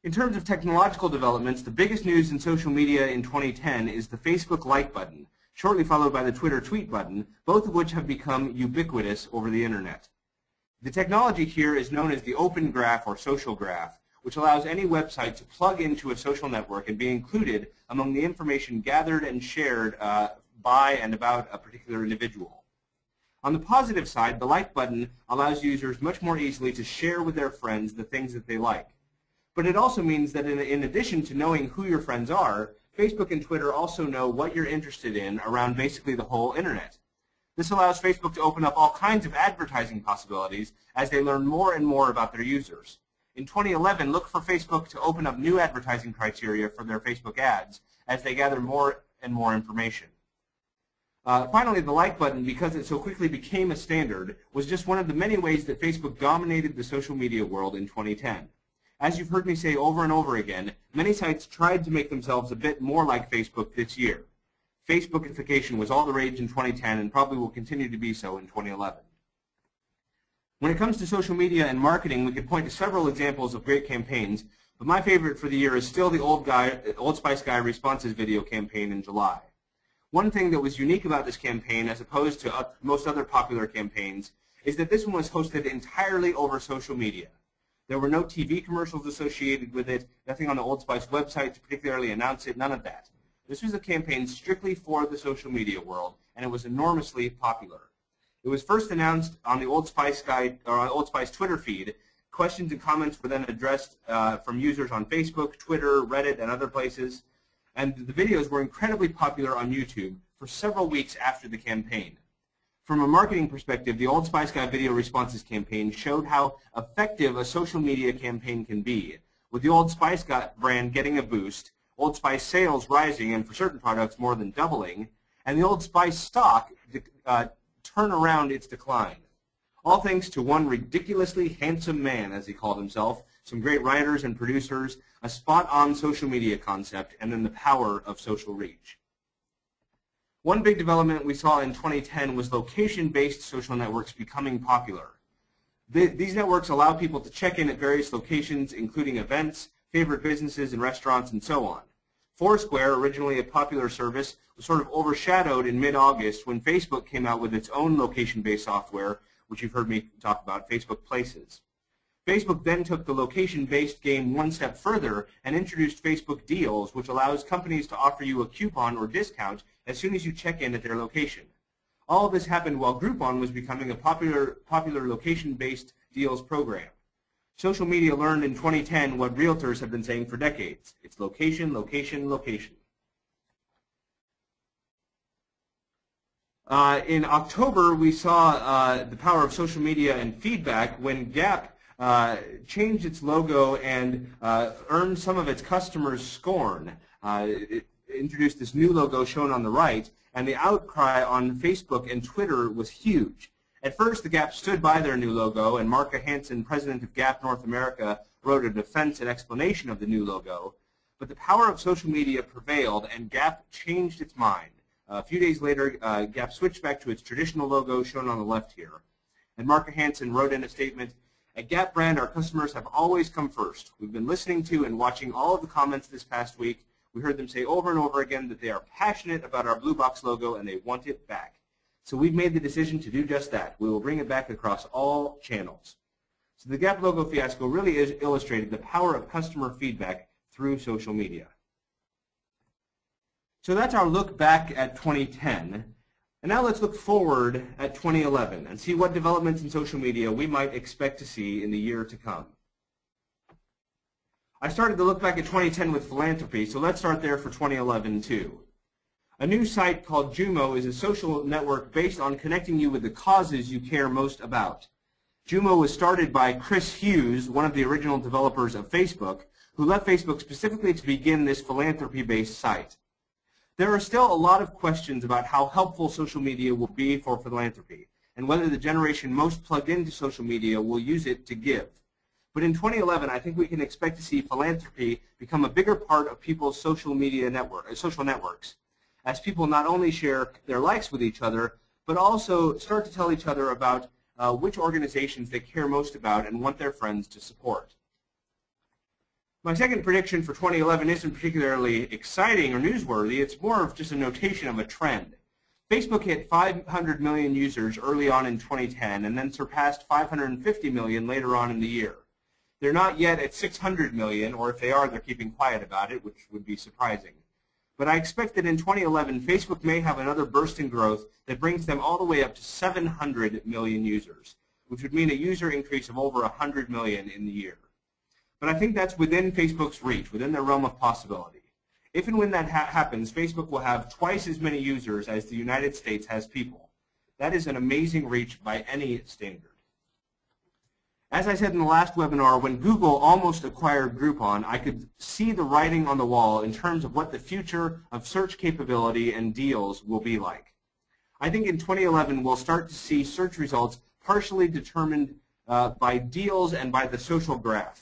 In terms of technological developments, the biggest news in social media in 2010 is the Facebook like button, shortly followed by the Twitter tweet button, both of which have become ubiquitous over the internet. The technology here is known as the Open Graph or social graph, which allows any website to plug into a social network and be included among the information gathered and shared by and about a particular individual. On the positive side, the like button allows users much more easily to share with their friends the things that they like. But it also means that in addition to knowing who your friends are, Facebook and Twitter also know what you're interested in around basically the whole internet. This allows Facebook to open up all kinds of advertising possibilities as they learn more and more about their users. In 2011, look for Facebook to open up new advertising criteria for their Facebook ads as they gather more and more information. Finally, the like button, because it so quickly became a standard, was just one of the many ways that Facebook dominated the social media world in 2010. As you've heard me say over and over again, many sites tried to make themselves a bit more like Facebook this year. Facebookification was all the rage in 2010 and probably will continue to be so in 2011. When it comes to social media and marketing, we could point to several examples of great campaigns, but my favorite for the year is still the Old Spice Guy Responses video campaign in July. One thing that was unique about this campaign, as opposed to most other popular campaigns, is that this one was hosted entirely over social media. There were no TV commercials associated with it, nothing on the Old Spice website to particularly announce it, none of that. This was a campaign strictly for the social media world, and it was enormously popular. It was first announced on the Old Spice Twitter feed. Questions and comments were then addressed from users on Facebook, Twitter, Reddit, and other places. And the videos were incredibly popular on YouTube for several weeks after the campaign. From a marketing perspective, the Old Spice Guy Video Responses campaign showed how effective a social media campaign can be, with the Old Spice brand getting a boost, Old Spice sales rising and for certain products more than doubling, and the Old Spice stock turn around its decline. All thanks to one ridiculously handsome man, as he called himself, some great writers and producers, a spot-on social media concept, and then the power of social reach. One big development we saw in 2010 was location-based social networks becoming popular. These networks allow people to check in at various locations, including events, favorite businesses and restaurants, and so on. Foursquare, originally a popular service, was sort of overshadowed in mid-August when Facebook came out with its own location-based software, which you've heard me talk about, Facebook Places. Facebook then took the location-based game one step further and introduced Facebook Deals, which allows companies to offer you a coupon or discount as soon as you check in at their location. All of this happened while Groupon was becoming a popular location-based deals program. Social media learned in 2010 what realtors have been saying for decades. It's location, location, location. In October, we saw the power of social media and feedback when Gap changed its logo and earned some of its customers' scorn. It introduced this new logo shown on the right, and the outcry on Facebook and Twitter was huge. At first, the Gap stood by their new logo, and Marka Hansen, president of Gap North America, wrote a defense and explanation of the new logo. But the power of social media prevailed, and Gap changed its mind. A few days later, Gap switched back to its traditional logo shown on the left here. And Marka Hansen wrote in a statement, "At Gap brand, our customers have always come first. We've been listening to and watching all of the comments this past week. We heard them say over and over again that they are passionate about our blue box logo and they want it back. So we've made the decision to do just that. We will bring it back across all channels." So the Gap logo fiasco really illustrated the power of customer feedback through social media. So that's our look back at 2010. And now let's look forward at 2011 and see what developments in social media we might expect to see in the year to come. I started to look back at 2010 with philanthropy, so let's start there for 2011 too. A new site called Jumo is a social network based on connecting you with the causes you care most about. Jumo was started by Chris Hughes, one of the original developers of Facebook, who left Facebook specifically to begin this philanthropy-based site. There are still a lot of questions about how helpful social media will be for philanthropy, and whether the generation most plugged into social media will use it to give. But in 2011, I think we can expect to see philanthropy become a bigger part of people's social networks, as people not only share their likes with each other, but also start to tell each other about which organizations they care most about and want their friends to support. My second prediction for 2011 isn't particularly exciting or newsworthy. It's more of just a notation of a trend. Facebook hit 500 million users early on in 2010 and then surpassed 550 million later on in the year. They're not yet at 600 million, or if they are, they're keeping quiet about it, which would be surprising. But I expect that in 2011, Facebook may have another burst in growth that brings them all the way up to 700 million users, which would mean a user increase of over 100 million in the year. But I think that's within Facebook's reach, within their realm of possibility. If and when that happens, Facebook will have twice as many users as the United States has people. That is an amazing reach by any standard. As I said in the last webinar, when Google almost acquired Groupon, I could see the writing on the wall in terms of what the future of search capability and deals will be like. I think in 2011 we'll start to see search results partially determined by deals and by the social graph.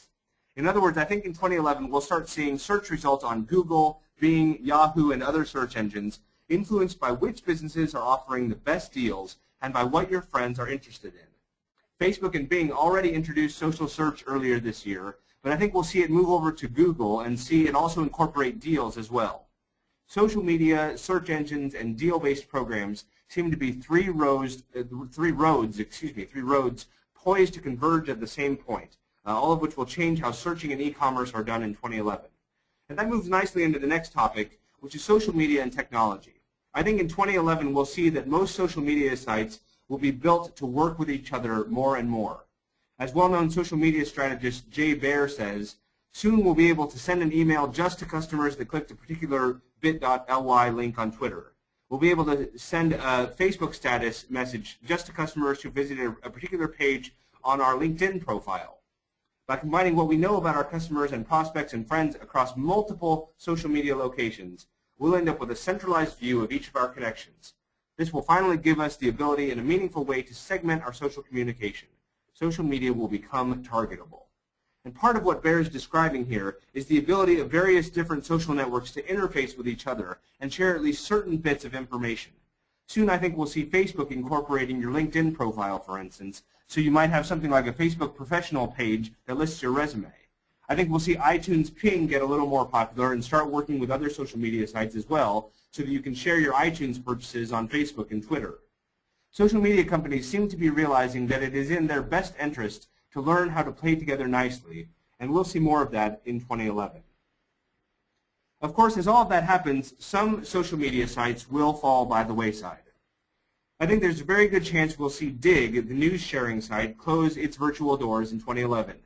In other words, I think in 2011 we'll start seeing search results on Google, Bing, Yahoo, and other search engines influenced by which businesses are offering the best deals and by what your friends are interested in. Facebook and Bing already introduced social search earlier this year, but I think we'll see it move over to Google and see it also incorporate deals as well. Social media, search engines, and deal-based programs seem to be three roads poised to converge at the same point, all of which will change how searching and e-commerce are done in 2011. And that moves nicely into the next topic, which is social media and technology. I think in 2011 we'll see that most social media sites will be built to work with each other more and more. As well-known social media strategist Jay Baer says, soon we'll be able to send an email just to customers that clicked a particular bit.ly link on Twitter. We'll be able to send a Facebook status message just to customers who visited a particular page on our LinkedIn profile. By combining what we know about our customers and prospects and friends across multiple social media locations, we'll end up with a centralized view of each of our connections. This will finally give us the ability in a meaningful way to segment our social communication. Social media will become targetable. And part of what Baer is describing here is the ability of various different social networks to interface with each other and share at least certain bits of information. Soon I think we'll see Facebook incorporating your LinkedIn profile, for instance, so you might have something like a Facebook professional page that lists your resume. I think we'll see iTunes Ping get a little more popular and start working with other social media sites as well, so that you can share your iTunes purchases on Facebook and Twitter. Social media companies seem to be realizing that it is in their best interest to learn how to play together nicely, and we'll see more of that in 2011. Of course, as all of that happens, some social media sites will fall by the wayside. I think there's a very good chance we'll see Digg, the news sharing site, close its virtual doors in 2011.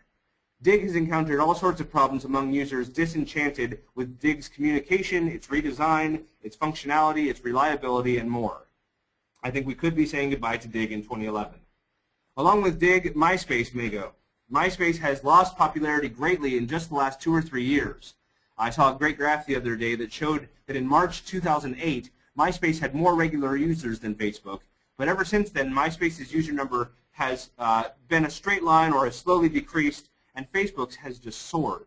Digg has encountered all sorts of problems among users disenchanted with Digg's communication, its redesign, its functionality, its reliability, and more. I think we could be saying goodbye to Digg in 2011. Along with Digg, MySpace may go. MySpace has lost popularity greatly in just the last 2 or 3 years. I saw a great graph the other day that showed that in March 2008, MySpace had more regular users than Facebook, but ever since then, MySpace's user number has been a straight line or has slowly decreased, and Facebook's has just soared.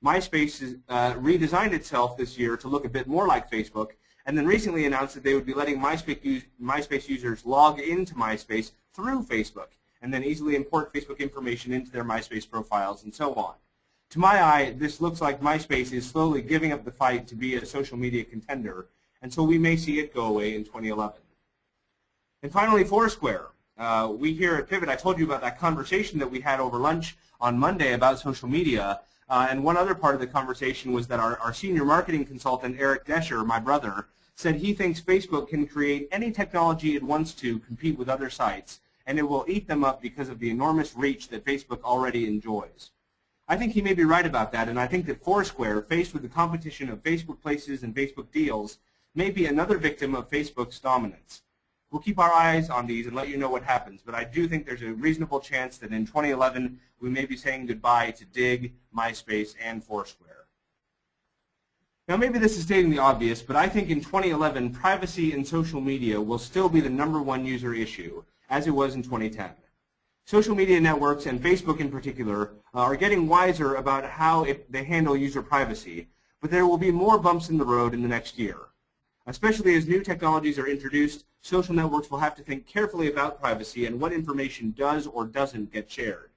MySpace has redesigned itself this year to look a bit more like Facebook, and then recently announced that they would be letting MySpace users log into MySpace through Facebook, and then easily import Facebook information into their MySpace profiles and so on. To my eye, this looks like MySpace is slowly giving up the fight to be a social media contender, and so we may see it go away in 2011. And finally, Foursquare. We here at Pivot, I told you about that conversation that we had over lunch on Monday about social media, and one other part of the conversation was that our senior marketing consultant, Eric Desher, my brother, said he thinks Facebook can create any technology it wants to compete with other sites, and it will eat them up because of the enormous reach that Facebook already enjoys. I think he may be right about that, and I think that Foursquare, faced with the competition of Facebook Places and Facebook Deals, may be another victim of Facebook's dominance. We'll keep our eyes on these and let you know what happens, but I do think there's a reasonable chance that in 2011 we may be saying goodbye to Digg, MySpace, and Foursquare. Now maybe this is stating the obvious, but I think in 2011 privacy in social media will still be the #1 user issue, as it was in 2010. Social media networks, and Facebook in particular, are getting wiser about how they handle user privacy, but there will be more bumps in the road in the next year. Especially as new technologies are introduced, social networks will have to think carefully about privacy and what information does or doesn't get shared.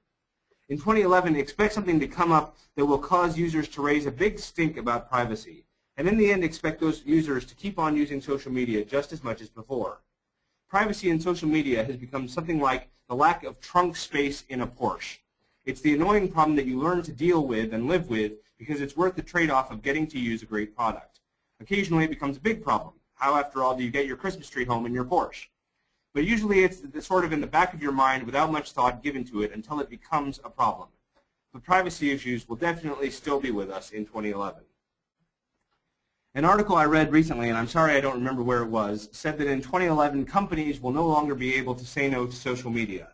In 2011, expect something to come up that will cause users to raise a big stink about privacy. And in the end, expect those users to keep on using social media just as much as before. Privacy in social media has become something like the lack of trunk space in a Porsche. It's the annoying problem that you learn to deal with and live with because it's worth the trade-off of getting to use a great product. Occasionally, it becomes a big problem. How, after all, do you get your Christmas tree home in your Porsche? But usually it's sort of in the back of your mind without much thought given to it until it becomes a problem. But privacy issues will definitely still be with us in 2011. An article I read recently, and I'm sorry I don't remember where it was, said that in 2011 companies will no longer be able to say no to social media.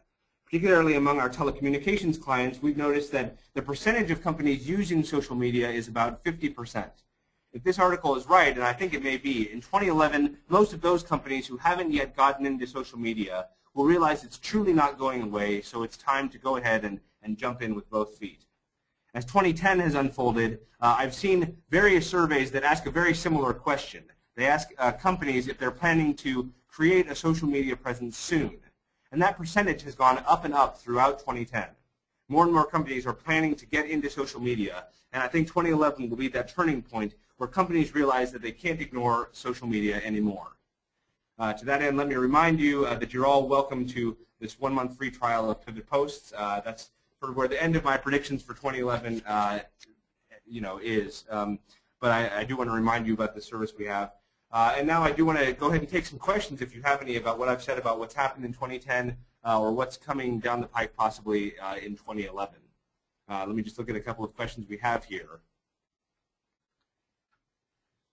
Particularly among our telecommunications clients, we've noticed that the percentage of companies using social media is about 50%. If this article is right, and I think it may be, in 2011, most of those companies who haven't yet gotten into social media will realize it's truly not going away, so it's time to go ahead and jump in with both feet. As 2010 has unfolded, I've seen various surveys that ask a very similar question. They ask companies if they're planning to create a social media presence soon. And that percentage has gone up and up throughout 2010. More and more companies are planning to get into social media, and I think 2011 will be that turning point where companies realize that they can't ignore social media anymore. To that end, let me remind you that you're all welcome to this 1-month free trial of Pivot Posts. That's sort of where the end of my predictions for 2011 is. But I do want to remind you about the service we have. And now I do want to go ahead and take some questions if you have any about what I've said about what's happened in 2010 or what's coming down the pike possibly in 2011. Let me just look at a couple of questions we have here.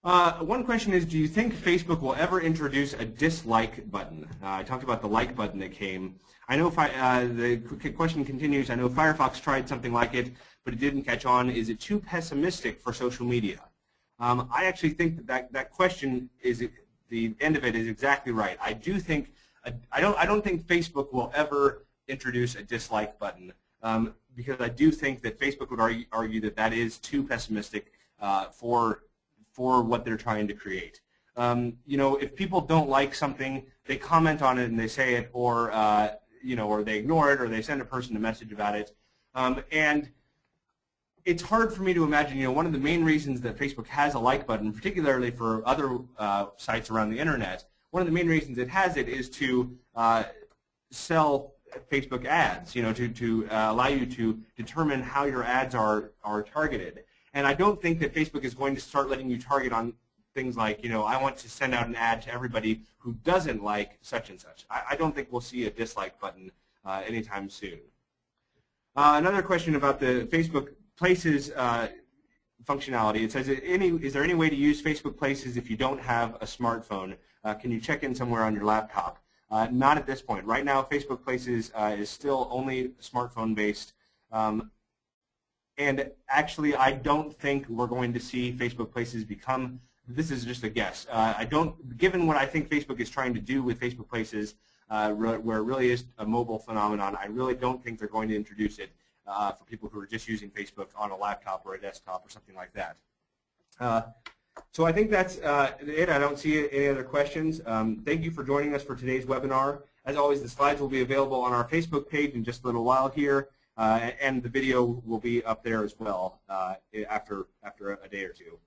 One question is, do you think Facebook will ever introduce a dislike button? I talked about the like button that came. I know the question continues, I know Firefox tried something like it, but it didn't catch on. Is it too pessimistic for social media? I actually think that question is, the end of it is exactly right. I do think, I don't think Facebook will ever introduce a dislike button because I do think that Facebook would argue that that is too pessimistic for what they're trying to create. If people don't like something, they comment on it and they say it, or or they ignore it, or they send a person a message about it. And it's hard for me to imagine, one of the main reasons that Facebook has a like button, particularly for other sites around the internet, one of the main reasons it has it is to sell Facebook ads, to allow you to determine how your ads are targeted. And I don't think that Facebook is going to start letting you target on things like, I want to send out an ad to everybody who doesn't like such and such. I don't think we'll see a dislike button anytime soon. Another question about the Facebook Places functionality. It says, is there any way to use Facebook Places if you don't have a smartphone? Can you check in somewhere on your laptop? Not at this point. Right now, Facebook Places is still only smartphone-based. And actually, I don't think we're going to see Facebook Places become, this is just a guess. Given what I think Facebook is trying to do with Facebook Places, where it really is a mobile phenomenon, I really don't think they're going to introduce it for people who are just using Facebook on a laptop or a desktop or something like that. So I think that's it. I don't see any other questions. Thank you for joining us for today's webinar. As always, the slides will be available on our Facebook page in just a little while here. And the video will be up there as well after a day or two.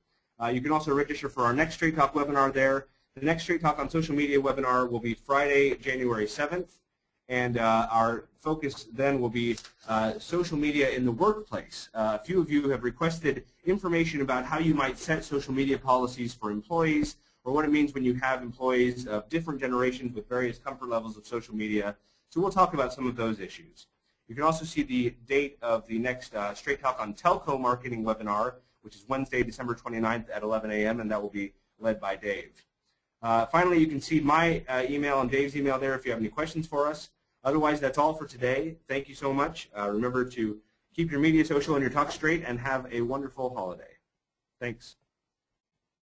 You can also register for our next Straight Talk webinar there. The next Straight Talk on Social Media webinar will be Friday, January 7th. And our focus then will be social media in the workplace. A few of you have requested information about how you might set social media policies for employees, or what it means when you have employees of different generations with various comfort levels of social media. So we'll talk about some of those issues. You can also see the date of the next Straight Talk on Telco Marketing webinar, which is Wednesday, December 29th at 11 a.m., and that will be led by Dave. Finally, you can see my email and Dave's email there if you have any questions for us. Otherwise, that's all for today. Thank you so much. Remember to keep your media social and your talk straight, and have a wonderful holiday. Thanks.